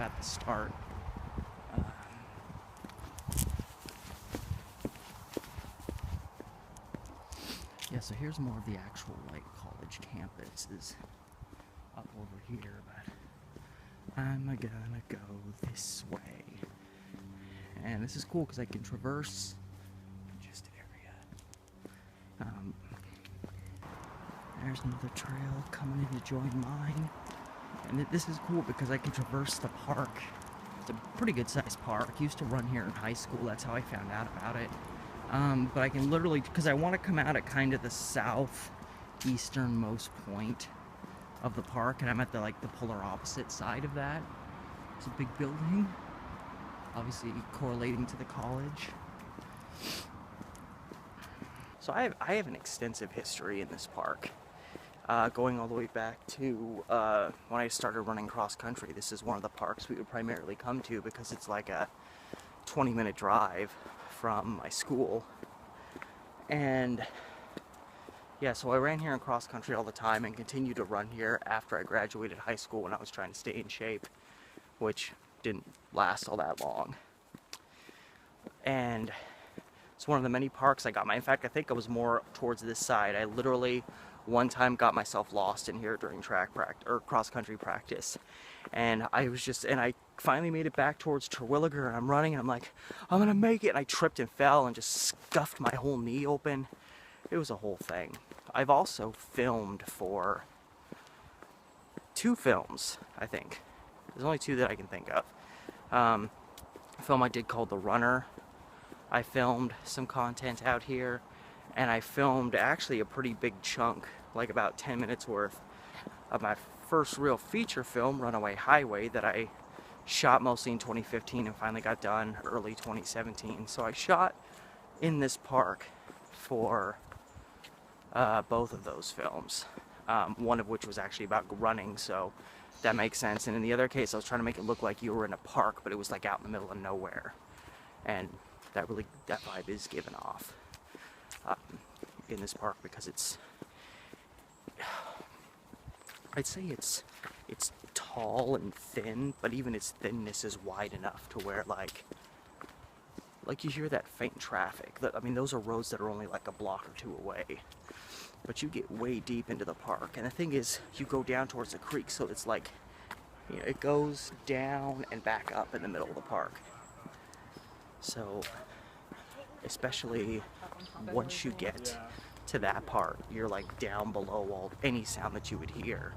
at the start. Yeah, so here's more of the actual like college campus is up over here, but I'm gonna go this way. And this is cool because I can traverse just an area. There's another trail coming in to join mine. And this is cool because I can traverse the park. It's a pretty good sized park. I used to run here in high school, that's how I found out about it. But I can literally, because I want to come out at kind of the southeasternmost point of the park, and I'm at the polar opposite side of that. It's a big building, obviously correlating to the college. So I have an extensive history in this park, going all the way back to when I started running cross country. This is one of the parks we would primarily come to because it's like a 20-minute drive from my school. And yeah, so I ran here in cross country all the time and continued to run here after I graduated high school when I was trying to stay in shape, which didn't last all that long. And it's one of the many parks I got in fact, I think I was more towards this side. I literally one time got myself lost in here during track practice or cross country practice, and I finally made it back towards Terwilliger, and I'm running and I'm like, I'm gonna make it, and I tripped and fell and just scuffed my whole knee open. It was a whole thing. I've also filmed for 2 films, I think. There's only 2 that I can think of. A film I did called The Runner. I filmed some content out here, and I filmed actually a pretty big chunk, like about 10 minutes worth of my first real feature film, Runaway Highway, that I shot mostly in 2015 and finally got done early 2017. So I shot in this park for both of those films, one of which was actually about running, so that makes sense. And in the other case, I was trying to make it look like you were in a park, but it was like out in the middle of nowhere, and that vibe is given off in this park because I'd say it's tall and thin, but even its thinness is wide enough to where like you hear that faint traffic. I mean, those are roads that are only like a block or 2 away, but you get way deep into the park. And the thing is, you go down towards the creek, so it's like, you know, it goes down and back up in the middle of the park. So especially once you get to that part, you're like down below any sound that you would hear,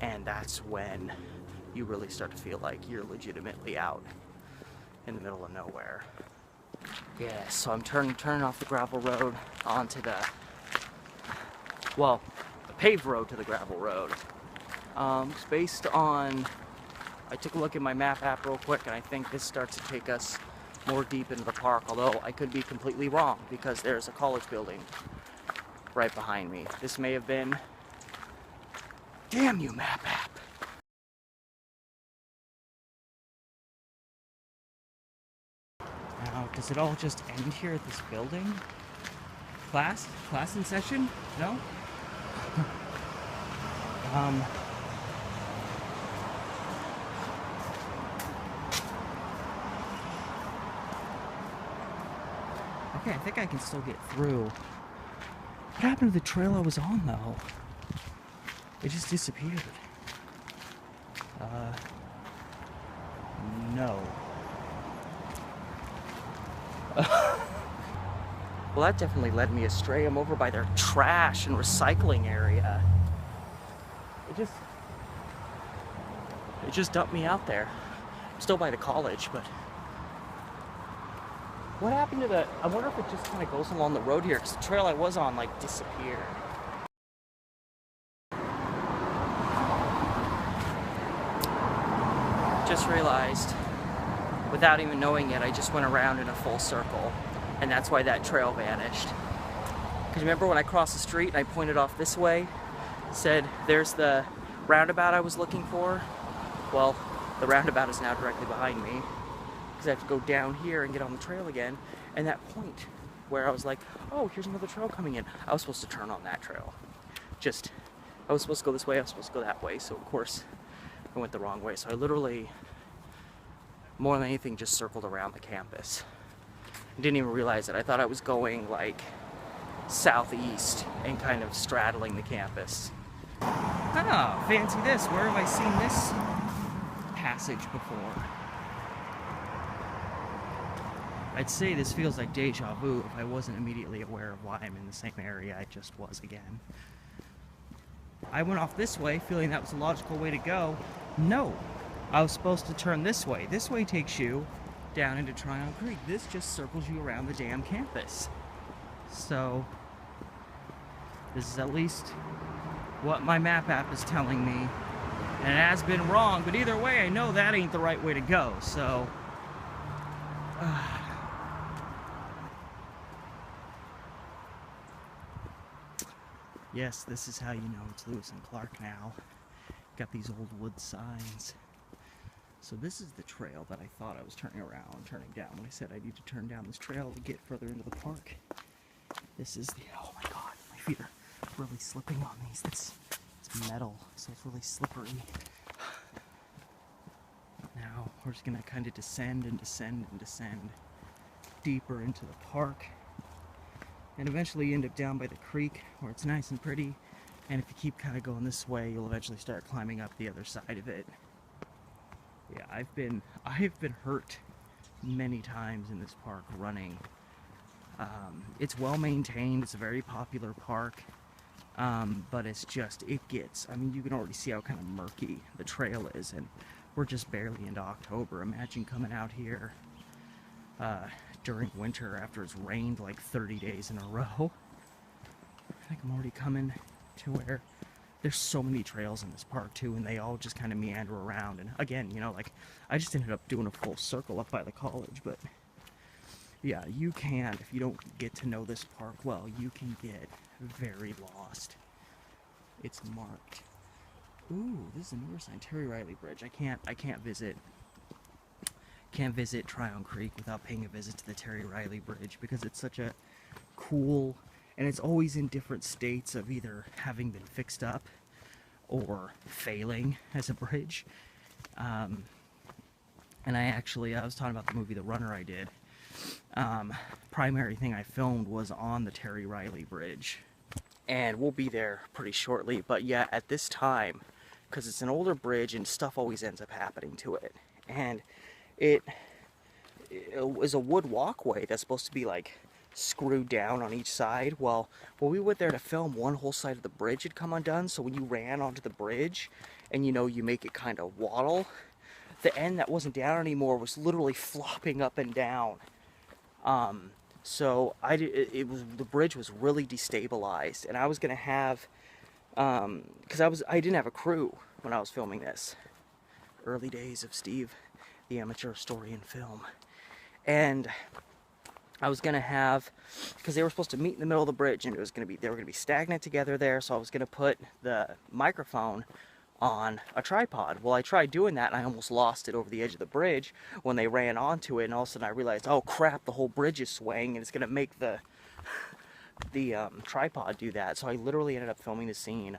and that's when you really start to feel like you're legitimately out in the middle of nowhere. Yeah, so I'm turning off the gravel road onto the paved road to the gravel road. It's based on, I took a look at my map app real quick, and I think this starts to take us more deep into the park, although I could be completely wrong because there's a college building right behind me. This may have been, damn you map app. Now, does it all just end here at this building? Class in session? No? Okay, I think I can still get through. What happened to the trail I was on, though? It just disappeared. No. Well, that definitely led me astray. I'm over by their trash and recycling area. It just dumped me out there. I'm still by the college, but what happened to the, I wonder if it just kind of goes along the road here, because the trail I was on, like, disappeared. Just realized, without even knowing it, I just went around in a full circle, and that's why that trail vanished. Because remember when I crossed the street and I pointed off this way, said, there's the roundabout I was looking for? Well, the roundabout is now directly behind me, because I have to go down here and get on the trail again. And that point where I was like, oh, here's another trail coming in, I was supposed to turn on that trail. I was supposed to go this way, I was supposed to go that way, so of course I went the wrong way. So I literally more than anything just circled around the campus. I didn't even realize it. I thought I was going like southeast and kind of straddling the campus. Ah, fancy this. Where have I seen this passage before? I'd say this feels like deja vu if I wasn't immediately aware of why I'm in the same area I just was again. I went off this way feeling that was the logical way to go. No, I was supposed to turn this way. This way takes you down into Tryon Creek. This just circles you around the damn campus. So, this is at least what my map app is telling me. And it has been wrong, but either way, I know that ain't the right way to go, so... Yes, this is how you know it's Lewis and Clark now. Got these old wood signs. So this is the trail that I thought I was turning down when I said I need to turn down this trail to get further into the park. This is the, oh my god, my feet are really slipping on these. It's metal, so it's really slippery. Now we're just gonna kind of descend and descend and descend deeper into the park. And eventually end up down by the creek where it's nice and pretty. And if you keep kind of going this way, you'll eventually start climbing up the other side of it. Yeah, I've been hurt many times in this park running. It's well maintained, it's a very popular park, but it's just, it gets, I mean, you can already see how kind of murky the trail is, and we're just barely into October. Imagine coming out here during winter after it's rained like 30 days in a row. I think I'm already coming to where there's so many trails in this park too, and they all just kind of meander around. And again, you know, like I just ended up doing a full circle up by the college, but yeah, you can, if you don't get to know this park well, you can get very lost. It's marked. Ooh, this is a newer sign, Terry Riley Bridge. I can't visit Tryon Creek without paying a visit to the Terry Riley Bridge, because it's such a cool, and it's always in different states of either having been fixed up or failing as a bridge. And I was talking about the movie The Runner I did. Primary thing I filmed was on the Terry Riley Bridge. And we'll be there pretty shortly, but yeah, at this time, because it's an older bridge and stuff always ends up happening to it. And it was a wood walkway that's supposed to be like screwed down on each side. Well, when we went there to film, one whole side of the bridge had come undone, so when you ran onto the bridge and you know you make it kind of waddle, the end that wasn't down anymore was literally flopping up and down. So the bridge was really destabilized, and I was gonna have because I didn't have a crew when I was filming this. Early days of Steve, the amateur historian film. And I was gonna have, because they were supposed to meet in the middle of the bridge, and they were gonna be stagnant together there, so I was gonna put the microphone on a tripod. Well, I tried doing that and I almost lost it over the edge of the bridge when they ran onto it, and all of a sudden I realized, oh crap, the whole bridge is swaying and it's gonna make the tripod do that. So I literally ended up filming the scene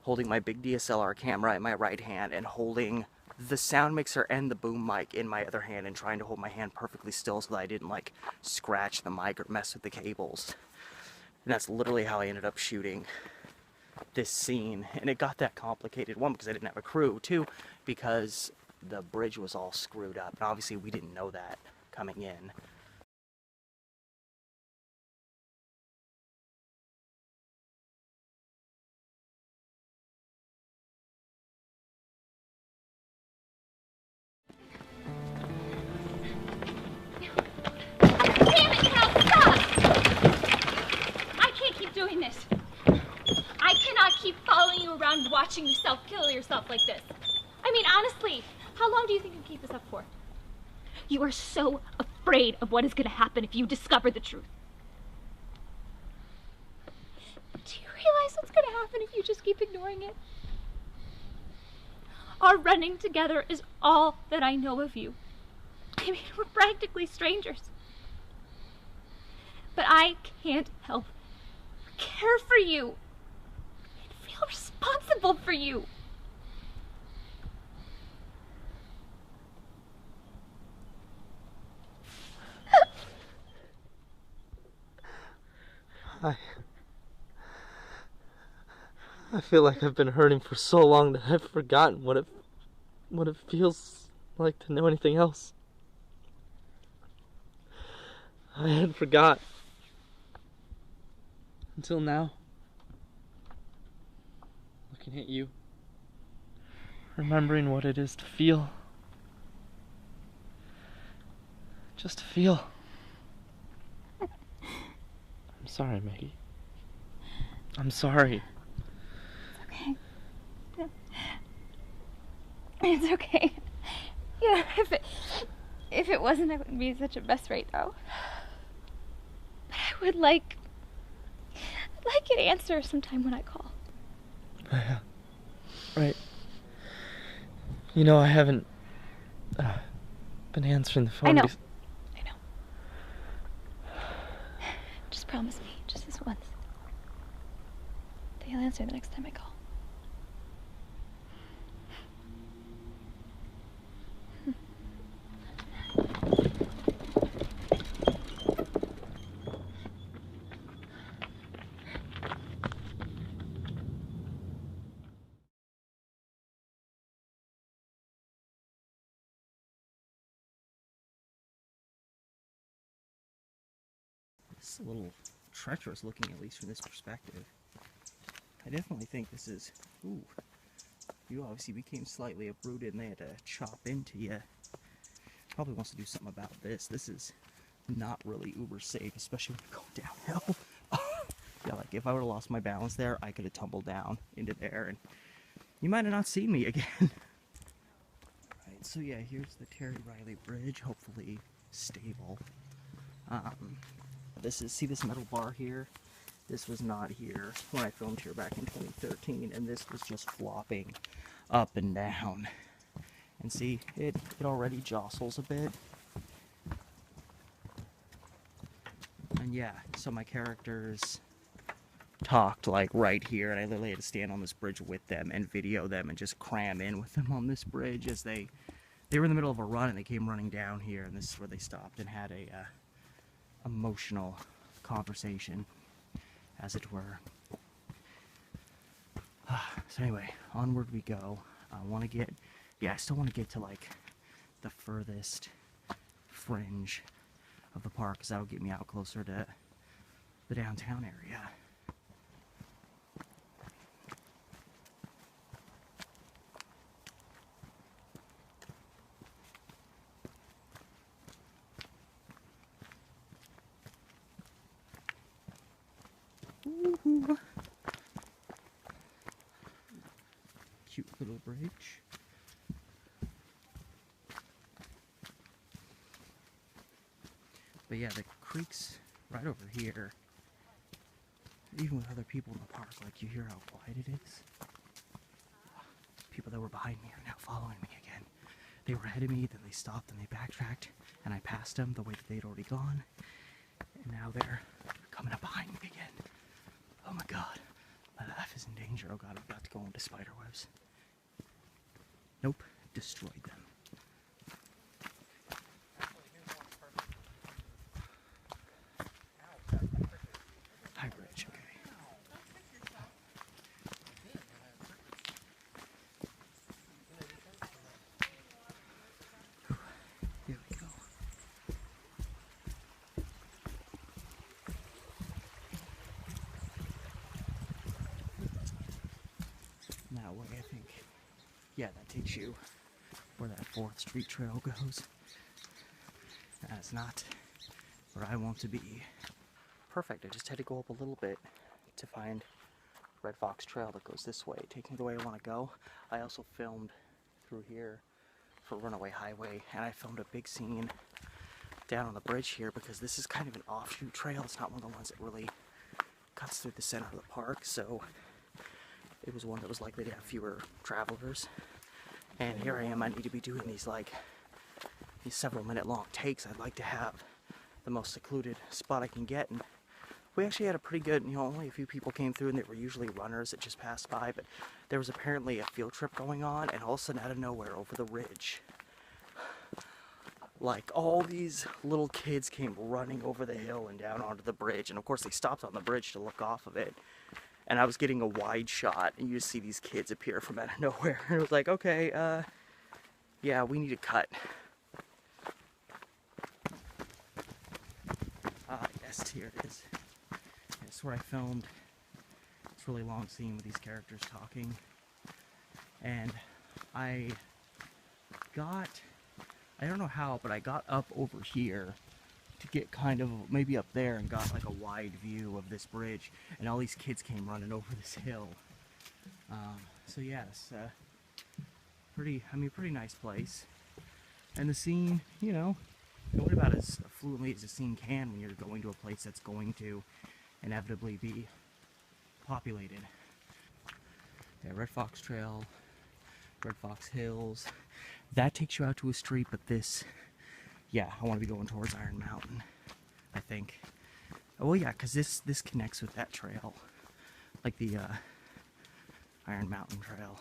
holding my big DSLR camera in my right hand and holding the sound mixer and the boom mic in my other hand, and trying to hold my hand perfectly still so that I didn't like scratch the mic or mess with the cables. And that's literally how I ended up shooting this scene. And it got that complicated, one, because I didn't have a crew, two, because the bridge was all screwed up, and obviously we didn't know that coming in. Watching yourself kill yourself like this. I mean, honestly, how long do you think you can keep this up for? You are so afraid of what is going to happen if you discover the truth. Do you realize what's going to happen if you just keep ignoring it? Our running together is all that I know of you. I mean, we're practically strangers. But I can't help but care for you. Responsible for you. I feel like I've been hurting for so long that I've forgotten what it feels like to know anything else. I had forgot until now. Looking at you, remembering what it is to feel. Just to feel. I'm sorry, Maggie. I'm sorry. Okay. It's okay. Yeah, if it wasn't, I wouldn't be in such a mess right now. But I would like an answer sometime when I call. Yeah. Right. You know, I haven't been answering the phone. I know. Just promise me, just this once, that you'll answer the next time I call. It's a little treacherous looking, at least from this perspective. I definitely think this is... Ooh. You obviously became slightly uprooted and they had to chop into you. Probably wants to do something about this. This is not really uber safe, especially when you're going downhill. Yeah, like if I would have lost my balance there, I could have tumbled down into there and you might have not seen me again. Alright, so yeah, here's the Terry Riley Bridge, hopefully stable. See this metal bar here? This was not here when I filmed here back in 2013, and this was just flopping up and down. And see, it already jostles a bit. And yeah, so my characters talked like right here, and I literally had to stand on this bridge with them and video them and just cram in with them on this bridge as they were in the middle of a run and they came running down here, and this is where they stopped and had a emotional conversation, as it were. So anyway, onward we go. I still want to get to like the furthest fringe of the park, because that'll get me out closer to the downtown area. Ooh. Cute little bridge. But yeah, the creek's right over here. Even with other people in the park, like you hear how quiet it is. People that were behind me are now following me again. They were ahead of me, then they stopped and they backtracked, and I passed them the way that they'd already gone. And now they're coming up behind me again. Oh my god, my life is in danger. Oh god, I'm about to go into spider webs. Nope, destroyed them. High bridge, okay. Here we go. That way, I think, yeah, that takes you where that 4th Street Trail goes. That's not where I want to be. Perfect, I just had to go up a little bit to find Red Fox Trail that goes this way, taking me the way I want to go. I also filmed through here for Runaway Highway, and I filmed a big scene down on the bridge here because this is kind of an offshoot trail. It's not one of the ones that really cuts through the center of the park, so it was one that was likely to have fewer travelers. And here I am, I need to be doing these several minute long takes. I'd like to have the most secluded spot I can get, and we actually had a pretty good, only a few people came through, and they were usually runners that just passed by, but there was apparently a field trip going on, and all of a sudden out of nowhere over the ridge, like all these little kids came running over the hill and down onto the bridge, and of course they stopped on the bridge to look off of it, and I was getting a wide shot, and you just see these kids appear from out of nowhere, and it was like, okay, yeah, we need to cut. Yes, here it is. That's where I filmed this really long scene with these characters talking, and I don't know how, but I got up over here to get kind of maybe up there and got like a wide view of this bridge, and all these kids came running over this hill. So yes, pretty nice place. And the scene, you know, going about as fluently as a scene can when you're going to a place that's going to inevitably be populated. Yeah, Red Fox Trail, Red Fox Hills. That takes you out to a street, but this, yeah, I want to be going towards Iron Mountain, I think. Oh, well, yeah, because this connects with that trail, like the Iron Mountain Trail.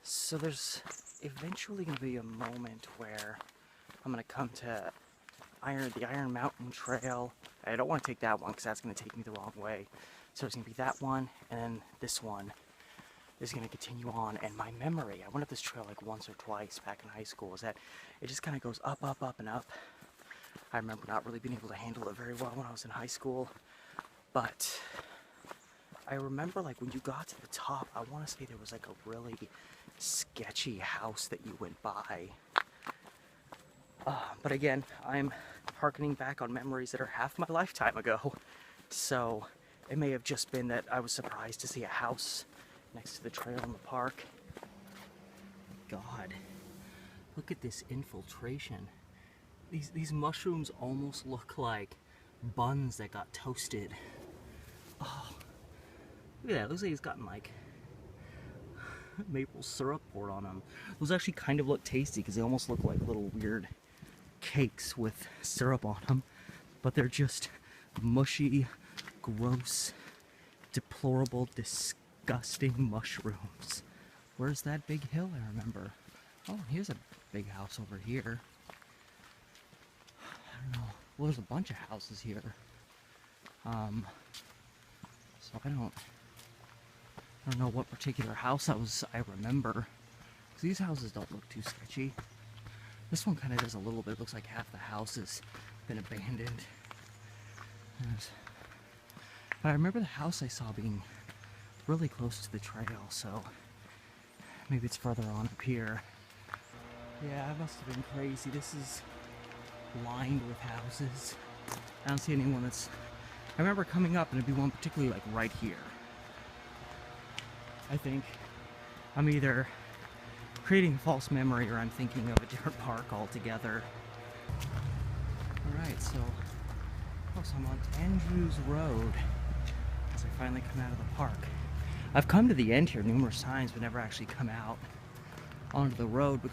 So there's eventually going to be a moment where I'm going to come to the Iron Mountain Trail. I don't want to take that one because that's going to take me the wrong way. So it's going to be that one, and then this one is going to continue on. And my memory, I went up this trail like once or twice back in high school, is that it just kind of goes up, up, up, and up. I remember not really being able to handle it very well when I was in high school, but I remember like when you got to the top, I want to say there was like a really sketchy house that you went by. But again, I'm harkening back on memories that are half my lifetime ago, so it may have just been that I was surprised to see a house next to the trail in the park. God, look at this infiltration. These mushrooms almost look like buns that got toasted. Oh, look at that. It looks like it's gotten like maple syrup poured on them. Those actually kind of look tasty because they almost look like little weird cakes with syrup on them, but they're just mushy, gross, deplorable, disgusting mushrooms. Where's that big hill I remember? Oh, here's a big house over here. I don't know. Well, there's a bunch of houses here. So I don't know what particular house I remember. 'Cause these houses don't look too sketchy. This one kind of does a little bit. It looks like half the house has been abandoned. But I remember the house I saw being really close to the trail, so maybe it's further on up here. Yeah, I must have been crazy. This is lined with houses. I don't see anyone that's... I remember coming up and it'd be one particularly like right here. I think I'm either creating a false memory or I'm thinking of a different park altogether. Alright, so I'm on Andrews Road as I finally come out of the park. I've come to the end here numerous times but never actually come out onto the road